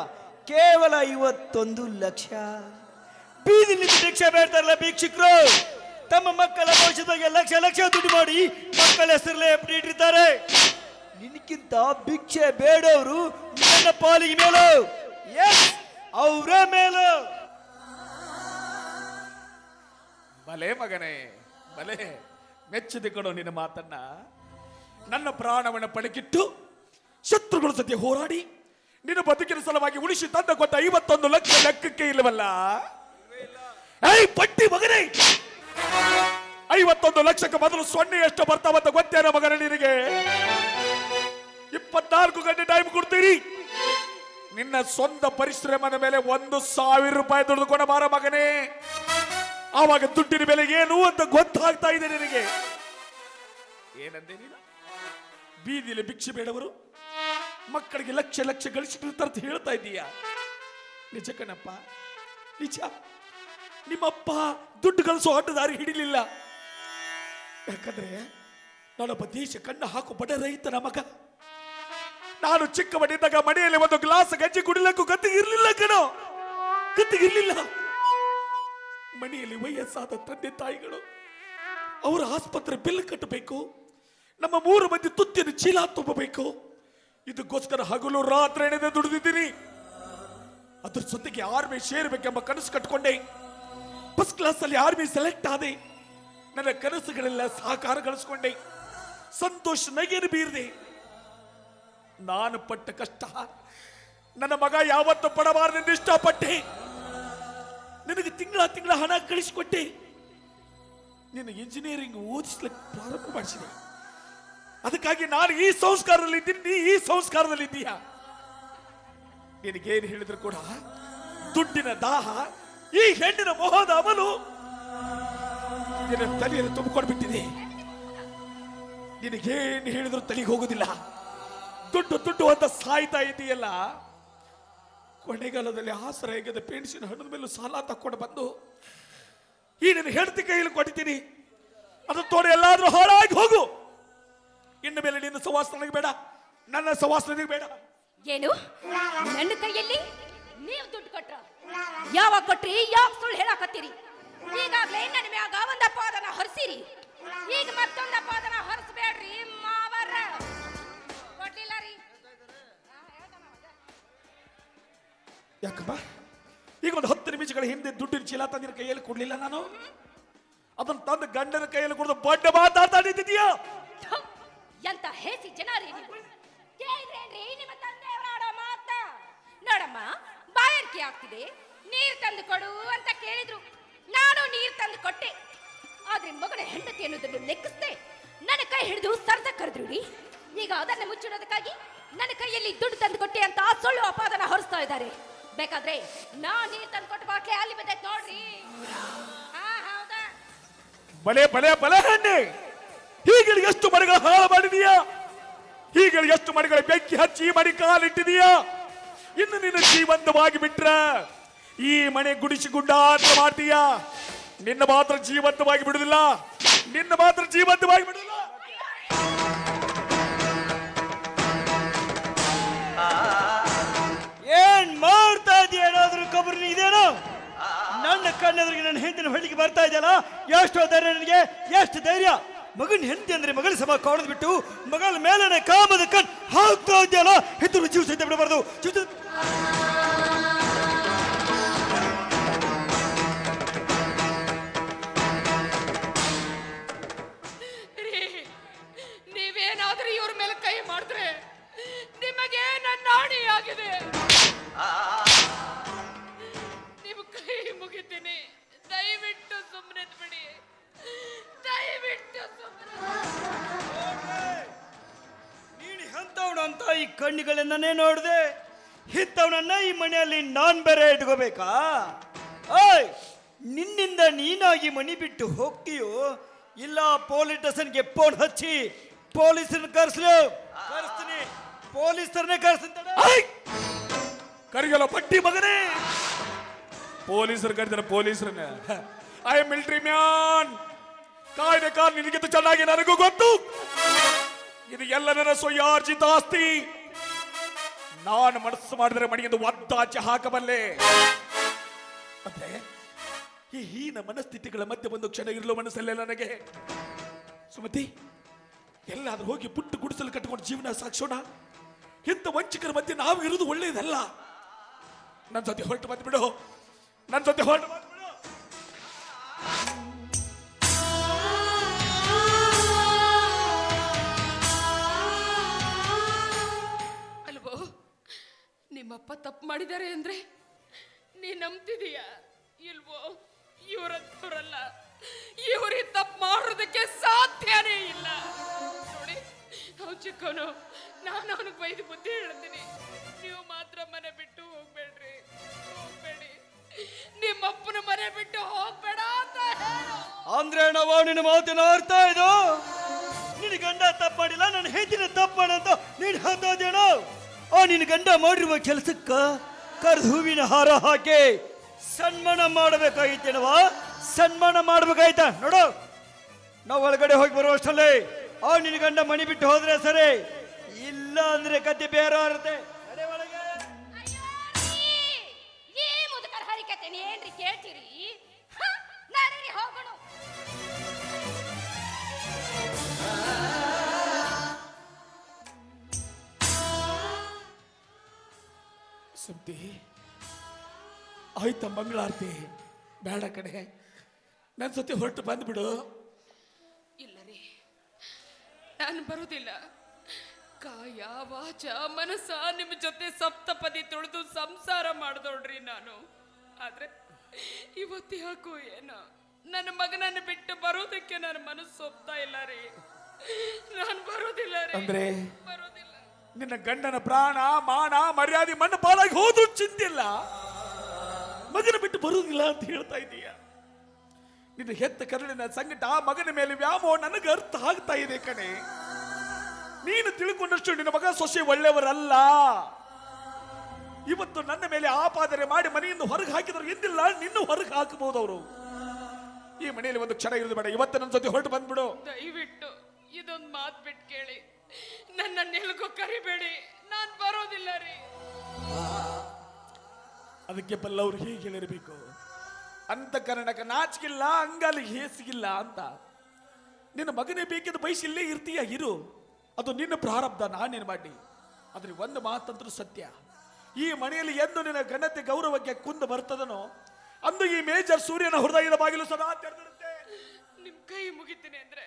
Speaker 1: ಕೇವಲ 51 ಲಕ್ಷ. ಬೀದಿಲಿ ಭಿಕ್ಷೆ ಬೇಡ್ತಾರಲ್ಲ ಭಿಕ್ಷುಕರು, ತಮ್ಮ ಮಕ್ಕಳ ಭವಿಷ್ಯದ ಬಗ್ಗೆ ಲಕ್ಷ ದುಡ್ಡು ಮಾಡಿ ಮಕ್ಕಳ ಹೆಸರಲ್ಲೇ ಇಟ್ಟಿರ್ತಾರೆ. ನಿನಕ್ಕಿಂತ ಭಿಕ್ಷೆ ಬೇಡವರು ನನ್ನ ಪಾಲಿಗೆ ಮೇಲು, ಅವರ ಮೇಲು.
Speaker 3: ಬಲೆ ಮಗನೇ, ಬಲೆ ಮೆಚ್ಚಿದೆ ಕೊಡೋ ನಿನ್ನ ಮಾತನ್ನ. ನನ್ನ ಪ್ರಾಣವನ್ನು ಪಣಕ್ಕಿಟ್ಟು ಶತ್ರುಗಳ ಜೊತೆ ಹೋರಾಡಿ ನಿನ್ನ ಬದುಕಿನ ಸಲುವಾಗಿ ಉಳಿಸಿ ತಂದ ಗೊತ್ತ 51 ಲಕ್ಷ ಲೆಕ್ಕಕ್ಕೆ ಇಲ್ಲವಲ್ಲ? ಪಟ್ಟಿ ಮಗನೇ, 51 ಲಕ್ಷಕ್ಕೆ ಮೊದಲು 0 ಎಷ್ಟು ಬರ್ತಾವಂತ ಗೊತ್ತೇನ ಮಗನೇ ನಿನಗೆ? 24 ಗಂಟೆ ಟೈಮ್ ಕೊಡ್ತೀರಿ. ನಿನ್ನ ಸ್ವಂತ ಪರಿಶ್ರಮದ ಮೇಲೆ 1,000 ರೂಪಾಯಿ ದುಡಿದುಕೊಂಡ ಬಾರ ಮಗನೇ. ಆವಾಗ ದುಡ್ಡಿನ ಬೆಲೆ ಏನು ಅಂತ ಗೊತ್ತಾಗ್ತಾ ಇದೆ ನಿನಗೆ. ಏನಂದೆ ನೀನು? ಬೀದಿಯಲ್ಲಿ ಭಿಕ್ಷೆ ಬೇಡವರು ಮಕ್ಕಳಿಗೆ ಲಕ್ಷ ಗಳಿಸಿರ್ತಾರೆ ಅಂತ ಹೇಳ್ತಾ ಇದ್ದೀಯಾ? ನಿಜ ಕಣಪ್ಪ, ನಿಜ. ನಿಮ್ಮಪ್ಪ ದುಡ್ಡು ಗಳಿಸೋ ಆಟದಾರಿ ಹಿಡಿಲಿಲ್ಲ. ಯಾಕಂದ್ರೆ ನಾನೊಬ್ಬ ದೇಶ ಕಣ್ಣು ಹಾಕು ಬಡ ರೈತನ ಮಗ. ನಾನು ಚಿಕ್ಕವನಿದ್ದಾಗ ಮನೆಯಲ್ಲಿ ಒಂದು ಗ್ಲಾಸ್ ಗಂಜಿ ಕುಡಿಲಕ್ಕೂ ಗತ್ತಿಗಿರ್ಲಿಲ್ಲ ಕಣೋ, ಗತ್ತಿಗಿರ್ಲಿಲ್ಲ. ಮನೆಯಲ್ಲಿ ವಯಸ್ಸಾದ ತಂದೆ ತಾಯಿಗಳು ಅವರ ಆಸ್ಪತ್ರೆ ಬಿಲ್ ಕಟ್ಟಬೇಕು, ನಮ್ಮ 3 ಮಂದಿ ತುತ್ತಿನ ಚೀಲ ತುಂಬಬೇಕು. ಇದಕ್ಕೋಸ್ಕರ ಹಗಲು ರಾತ್ರಿ ಎಣೆದು ದುಡಿದಿದ್ದೀನಿ. ಅದ್ರ ಜೊತೆಗೆ ಆರ್ಮಿ ಸೇರ್ಬೇಕೆಂಬ ಕನಸು ಕಟ್ಕೊಂಡೆ. ಫಸ್ಟ್ ಕ್ಲಾಸ್ ಅಲ್ಲಿ ಆರ್ಮಿ ಸೆಲೆಕ್ಟ್ ಆದೆ. ನನ್ನ ಕನಸುಗಳೆಲ್ಲ ಸಾಕಾರಗೊಳಿಸ್ಕೊಂಡೆ. ಸಂತೋಷ ನಗೆಯನ್ನು ಬೀರಿದೆ. ನಾನು ಪಟ್ಟ ಕಷ್ಟ ನನ್ನ ಮಗ ಯಾವತ್ತು ಪಡಬಾರದೆಂದು ಇಷ್ಟಪಟ್ಟೆ. ನಿನಗೆ ತಿಂಗಳ ಹಣ ಕಳಿಸಿಕೊಟ್ಟೆ. ನಿನ್ನ ಇಂಜಿನಿಯರಿಂಗ್ ಓದಿಸ್ಲಿಕ್ಕೆ ಪ್ರಾರಂಭ ಮಾಡಿಸಿದೆ. ಅದಕ್ಕಾಗಿ ನಾನು ಈ ಸಂಸ್ಕಾರದಲ್ಲಿ ಇದ್ದೀನಿ, ನೀ ಈ ಸಂಸ್ಕಾರದಲ್ಲಿ ಇದ್ದೀಯಾ. ನಿನಗೇನು ಹೇಳಿದ್ರು ಕೂಡ ದುಡ್ಡಿನ ದಾಹ, ಈ ಹೆಣ್ಣಿನ ಮೋಹದ ಅಮಲು ನಿನ್ನ ತಲೆಯನ್ನು ತುಂಬಿಕೊಂಡು ಬಿಟ್ಟಿದೆ. ನಿನಗೇನು ಹೇಳಿದ್ರು ತಲೆಗೆ ಹೋಗುದಿಲ್ಲ. ದುಡ್ಡು ದುಡ್ಡು ಅಂತ ಸಾಯ್ತಾ ಇದೆಯಲ್ಲ. ಕೊನೆಗಾಲದಲ್ಲಿ ಆಸರಾಗದ ಪೆನ್ಷನ್ ಹಣದ ಮೇಲೂ ಸಾಲ ತಕ್ಕೊಂಡು ಬಂದು ಈ ನಿನ್ನ ಹೆಂಡತಿ ಕೈಯಲ್ಲಿ ಕೊಟ್ಟಿದ್ದೀನಿ. ಅದನ್ನ ತೋಡಿ ಎಲ್ಲಾದ್ರೂ ಹಾಳಾಗಿ ಹೋಗು. ಇನ್ನು ಮೇಲೆ ನಿನ್ನ ಸವಾಸ ನನಗೆ ಬೇಡ, ನನ್ನ ಸವಾಸ ನನಗೆ ಬೇಡ.
Speaker 2: ಏನು ನನ್ನ ಕೈಯಲ್ಲಿ ನೀವು ದುಡ್ಡು ಕೊಟ್ರ? ಯಾವಾಗ ಕೊಟ್ರಿ? ಯಾವ ಸುಳ್ಳು ಹೇಳಕತ್ತೀರಿ? ಈಗಾಗಲೇ ನನ್ನ ಮ್ಯಾಗ ಒಂದ ಪಾದನ ಹೊರಿಸಿರಿ, ಈಗ ಮತ್ತೊಂದ ಪಾದನ ಹೊರಿಸಬೇಡ್ರಿ ಮಾವರ. ಕೊಡ್ಲಿಲ್ಲ ರೀ.
Speaker 3: ಯಾಕಮ್ಮ ಈಗ ಒಂದು 10 ನಿಮಿಷಗಳ ಹಿಂದೆ ದುಡ್ಡಿನ ಚೀಲ ತಂದಿನ ಕೈಯಲ್ಲಿ ಕೊಡ್ಲಿಲ್ಲ ನಾನು? ಅದನ್ನ ತಂದು ಗಂಡನ ಕೈಯಲ್ಲಿ ಕೊಡದು ಬಡ್ಡ ಮಾತಾಡ್ತಿದ್ದೀಯಾ?
Speaker 2: ಎಂತ ಹೇಸಿ ಜನ ರೀ ನೀವು. ಕೇಳಿದ್ರೇನ್ರಿ ನಿಮ್ಮ ತಂದೆಯವರ ಆಡೋ ಮಾತ? ನೋಡಮ್ಮ, ಬಾಯಾರಿಕೆ ಆಗ್ತಿದೆ, ನೀರು ತಂದು ಕೊಡು ಅಂತ ಕೇಳಿದ್ರು. ನಾನು ನೀರು ತಂದು ಕೊಟ್ಟೆ. ಆದ್ರೆ ಮಗನ ಹೆಂಡತಿ ಅನ್ನೋದನ್ನು ಲೆಕ್ಕಿಸ್ದೆ ನನ್ನ ಕೈ ಹಿಡಿದು ಸರ್ದ ಕರೆದ್ರು ರೀ. ಈಗ ಅದನ್ನ ಮುಚ್ಚಿಡೋದಕ್ಕಾಗಿ ನನ್ನ ಕೈಯಲ್ಲಿ ದುಡ್ಡು ತಂದು ಕೊಟ್ಟೆ ಅಂತ ಸುಳ್ಳು ಅಪಾದನ ಹೊರಿಸ್ತಾ ಇದ್ದಾರೆ. ಬೇಕಾದ್ರೆ ನಾನ್ ನೀರು ತಂದು ಕೊಟ್ಟು ಬಾಟ್ಲಿ ಅಲ್ಲಿ ಬಂದೈತೆ ನೋಡ್ರಿ. ಹೌದಾ?
Speaker 3: ಬಲೆ ಬಲೆ ಬಲೆ ಹೆಣ್ಣೆ, ಹೀಗೆ ಎಷ್ಟು ಮನೆಗಳ ಹಾಳು ಮಾಡಿದೀಯಾ? ಹೀಗೆ ಎಷ್ಟು ಮನೆಗಳ ಬೆಂಕಿ ಹಚ್ಚಿ ಮನೆ ಕಾಲಿಟ್ಟಿದೀಯಾ? ಇನ್ನು ನಿನ್ನ ಜೀವಂತವಾಗಿ ಬಿಟ್ರ ಈ ಮನೆ ಗುಡಿಸಿ ಗುಡ್ಡಾಟ ಮಾಡ್ತೀಯಾ? ನಿನ್ನ ಮಾತ್ರ ಜೀವಂತವಾಗಿ ಬಿಡುದಿಲ್ಲ, ನಿನ್ನ ಮಾತ್ರ ಜೀವಂತವಾಗಿ ಬಿಡುದಿಲ್ಲ.
Speaker 1: ಏನ್ ಮಾಡ್ತಾ ಇದೀಯ? ಏನಾದ್ರೂ ಕಬರ್ ಇದೇನೋ? ನನ್ನ ಕಣ್ಣೆದುರಿಗೆ ನನ್ನ ಹೆಂಡತಿನ ಹೊಳಿಗೆ ಬರ್ತಾ ಇದೆಯಲ್ಲ, ಎಷ್ಟೋ ಧೈರ್ಯ ನನಗೆ, ಎಷ್ಟು ಧೈರ್ಯ! ಮಗನ ಹೆಂಡತಿ ಅಂದ್ರೆ ಮಗಳ ಸಮ ಕಾಣದ್ ಬಿಟ್ಟು ಮಗಳ ಮೇಲನೆ ಕಾಮದ ಕಣ್ ಹಾಕ್ತಾ ಇದೆಯಲ್ಲ, ಹೆತ್ತರು ಜೀವ ಸಹಿತ ಬಿಡಬಾರ್ದು.
Speaker 2: ನೀವೇನಾದ್ರೂ ಇವ್ರ ಮೇಲೆ ಕೈ ಮಾಡಿದ್ರೆ ನಿಮಗೆ ನನ್ನ ಆಣಿ ಆಗಿದೆ. ನಿಮ್ಮ ಕೈ ಮುಗಿತೀನಿ, ದಯವಿಟ್ಟು ಸುಮ್ಮನೆ ಬಿಡಿ, ದಯವಿಟ್ಟು
Speaker 1: ನೀನು ಎಂತವನು ಅಂತ ಈ ಕಣ್ಣುಗಳನ್ನೇ ನೋಡಿದೆ, ಇಂಥವನನ್ನ ಈ ಮನೆಯಲ್ಲಿ ನಾನ್ ಬೇರೆ ಇಟ್ಕೋಬೇಕಾ? ಓಯ್, ನಿನ್ನಿಂದ ನೀನಾಗಿ ಮನೆ ಬಿಟ್ಟು ಹೋಗ್ತೀಯೋ ಇಲ್ಲ ಪೊಲೀಸ್ ಸ್ಟೇಷನ್ಗೆ ಫೋನ್ ಹಚ್ಚಿ ಪೊಲೀಸರನ್ನ ಕರೆಸ್ತೀನಿ, ಪೊಲೀಸರನ್ನೇ ಕರೆಸ್ತೀನಿ.
Speaker 3: ಕರಿಗಲ್ಲ ಪಟ್ಟಿ ಮಗನೇ, ಪೊಲೀಸರು ಕರೆದ್ರೆ ಪೊಲೀಸರನ್ನ. I am military man. ಕಾಯ್ದೆ ಕಾರ್ ನಿನಗಿಂತ ಚೆನ್ನಾಗಿ ನನಗೂ ಗೊತ್ತು. ಇದು ಎಲ್ಲ ನನ್ನ ಸ್ವಯಾರ್ಜಿತ ಆಸ್ತಿ. ನಾನು ಮನಸ್ಸು ಮಾಡಿದ್ರೆ ಮನೆಯಿಂದ ಒದ್ದಾಚೆ ಹಾಕಬಲ್ಲೆ. ಮತ್ತೆ ಈ ಹೀನ ಮನಸ್ಥಿತಿಗಳ ಮಧ್ಯೆ ಒಂದು ಕ್ಷಣ ಇರಲು ಮನಸ್ಸಲ್ಲೇ ನನಗೆ. ಸುಮತಿ, ಎಲ್ಲಾದ್ರೂ ಹೋಗಿ ಪುಟ್ಟ ಗುಡಿಸಲು ಕಟ್ಟಿಕೊಂಡು ಜೀವನ ಸಾಗಿಸೋಣ. ಇಂಥ ವಂಚಕರ ಮಧ್ಯೆ ನಾವು ಇರುವುದು ಒಳ್ಳೆಯದಲ್ಲ. ನನ್ನ ಜೊತೆ ಹೊರಟು ಬಂದ್ಬಿಡು, ನನ್ನ ಜೊತೆ ಹೊರಟು ಬಂದ್ಬಿಡು.
Speaker 2: ಅಲ್ವೋ, ನಿಮ್ಮಪ್ಪ ತಪ್ಪು ಮಾಡಿದ್ದಾರೆ ಅಂದ್ರೆ ನೀ ನಂಬ್ತಿದೀಯ ಇಲ್ವೋ? ಇವರಂತವರಲ್ಲ, ಇವ್ರಿಗೆ ತಪ್ಪು ಮಾಡೋದಕ್ಕೆ ಸಾಧ್ಯನೇ ಇಲ್ಲ. ನೋಡಿ, ಅವ್ನು ಚಿಕ್ಕವನು, ನಾನು ಅವನಿಗೆ ಬೈದು ಬುದ್ಧಿ ಹೇಳ್ತೀನಿ. ನೀವು ಮಾತ್ರ ಮನೆ ಬಿಟ್ಟು ಹೋಗ್ಬೇಡ್ರಿ, ಹೋಗ್ಬೇಡಿ. ನಿಮ್ಮಪ್ಪನ ಮನೆ ಬಿಟ್ಟು ಹೋಗ್ಬೇಡ ಅಂತ ಹೇಳು.
Speaker 1: ಅಂದ್ರೆ ನಾವು ನಿನ್ನ ಮಾತಿನ ಅರ್ಥ ಇದು? ನಿನ್ನ ಗಂಡ ತಪ್ಪು ಮಾಡಿಲ್ಲ, ನನ್ನ ಹೆಂಡತಿನ ತಪ್ಪು ಮಾಡಂತ ನೀನು ಹೇಳ್ತೇನೋ? ನಿನ್ನ ಗಂಡ ಮಾಡಿರುವ ಕೆಲಸಕ್ಕ ಕರೆದು ಹೂವಿನ ಹಾರ ಹಾಕಿ ಸನ್ಮಾನ ಮಾಡಬೇಕಾಗಿತ್ತೇನವ? ಸನ್ಮಾನ ಮಾಡ್ಬೇಕಾಯ್ತಾ? ನೋಡು, ನಾವು ಒಳಗಡೆ ಹೋಗಿ ಬರುವಷ್ಟಲ್ಲೇ ನಿನ್ನ ಗಂಡ ಮಣಿ ಬಿಟ್ಟು ಹೋದ್ರೆ ಸರಿ, ಇಲ್ಲ ಅಂದ್ರೆ ಕತೆ ಬೇರೆ ಇರುತ್ತೆ.
Speaker 2: ಈ ಮುದುಕರ ಹರಿಕತೆ ಏನ್ರಿ ಕೇಳ್ತೀರಿ? ನಡೀರಿ ಹೋಗೋಣ.
Speaker 3: ಸುದ್ದಿ ಆಯ್ತ ಮಂಗಳಾರತಿ ಬೇಡ ಕಡೆ, ನನ್ನ ಜೊತೆ ಹೊರಟು ಬಂದ್ಬಿಡು.
Speaker 4: ಇಲ್ಲ ರೀ, ನಾನು ಬರುವುದಿಲ್ಲ. ಕಾಯ ವಾಚ ಮನಸ್ಸ ನಿಮ್ಮ ಜೊತೆ ಸಪ್ತಪದಿ ತುಳಿದು ಸಂಸಾರ ಮಾಡ್ದೋಡ್ರಿ ನಾನು. ಆದ್ರೆ ಇವತ್ತು ಯಾಕೋ ಏನೋ ನನ್ನ ಮಗನನ್ನು ಬಿಟ್ಟು ಬರೋದಕ್ಕೆ ನನ್ನ ಮನಸ್ಸು ಒಪ್ತಾ ಇಲ್ಲ ರೀ. ನಾನು ಬರೋದಿಲ್ಲ ರೀ.
Speaker 3: ಅಂದ್ರೆ
Speaker 4: ಬರೋದಿಲ್ಲ.
Speaker 3: ನಿನ್ನ ಗಂಡನ ಪ್ರಾಣ ಮಾನ ಮರ್ಯಾದೆ ಮಣ್ಣು ಪಾಲಾಗಿ ಹೋದ್ರೂ ಚಿಂತಿಲ್ಲ, ಮಗನ ಬಿಟ್ಟು ಬರುವುದಿಲ್ಲ ಅಂತ ಹೇಳ್ತಾ ಇದೀಯ. ನಿನ್ನ ಹೆತ್ತ ಕರುಳಿನ ಸಂಕಟ ಮಗನ ಮೇಲೆ ವ್ಯಾಮೋಹ ನನಗೆ ಅರ್ಥ ಆಗ್ತಾ ಇದೆ ಕಣೆ. ನೀನು ತಿಳ್ಕೊಂಡಷ್ಟು ನಿನ್ನ ಮಗ ಸೊಸೆ ಒಳ್ಳೆಯವರಲ್ಲ. ಇವತ್ತು ನನ್ನ ಮೇಲೆ ಆಪಾದನೆ ಮಾಡಿ ಮನೆಯಿಂದ ಹೊರಗೆ ಹಾಕಿದ್ರು ಎಂದಿಲ್ಲ, ನಿನ್ನ ಹೊರಗೆ ಹಾಕಬಹುದು ಅವರು. ಈ ಮನೆಯಲ್ಲಿ ಒಂದು ಕ್ಷಣ ಇರೋದು ಬೇಡ, ಇವತ್ತು ನನ್ನ ಜೊತೆ ಹೊರಟು ಬಂದ್ಬಿಡು.
Speaker 4: ದಯವಿಟ್ಟು ಇದೊಂದು ಮಾತು ಬಿಟ್ಟು ಕೇಳಿ, ನನ್ನ ಎಲ್ಗೂ ಕರಿಬೇಡಿ. ನಾನು ಬರೋದಿಲ್ಲ ರೀ.
Speaker 3: ಅದಕ್ಕೆ ಬಲ್ಲವ್ರು ಹೇಗೆ ಹೇಳಿರಬೇಕು, ಅಂತ ಕಾರಣಕ್ಕೆ ನಾಚಿಗಿಲ್ಲ, ಅಂಗಾಲಿ ಹೇಸಿಗಿಲ್ಲ ಅಂತ. ನಿನ್ನ ಮಗನೇ ಬೇಕಿದ್ದು ಬಯಸಿ ಇಲ್ಲೇ ಇರ್ತೀಯ, ಇರು. ಅದು ನಿನ್ನ ಪ್ರಾರಬ್ಧ, ನಾನೇನು ಮಾಡಿ. ಆದ್ರೆ ಒಂದು ಮಾತಂತೂ ಸತ್ಯ, ಈ ಮನೆಯಲ್ಲಿ ಎಂದು ನಿನ್ನ ಘನತೆ ಗೌರವಕ್ಕೆ ಕುಂದು ಬರ್ತದನೋ ಅಂದು ಈ ಮೇಜರ್ ಸೂರ್ಯನ ಹೃದಯದ ಬಾಗಿಲು ಸದಾ ತೆರೆದಿರುತ್ತೆ.
Speaker 4: ನಿಮ್ ಕೈ ಮುಗಿತೀನಿ ಅಂದ್ರೆ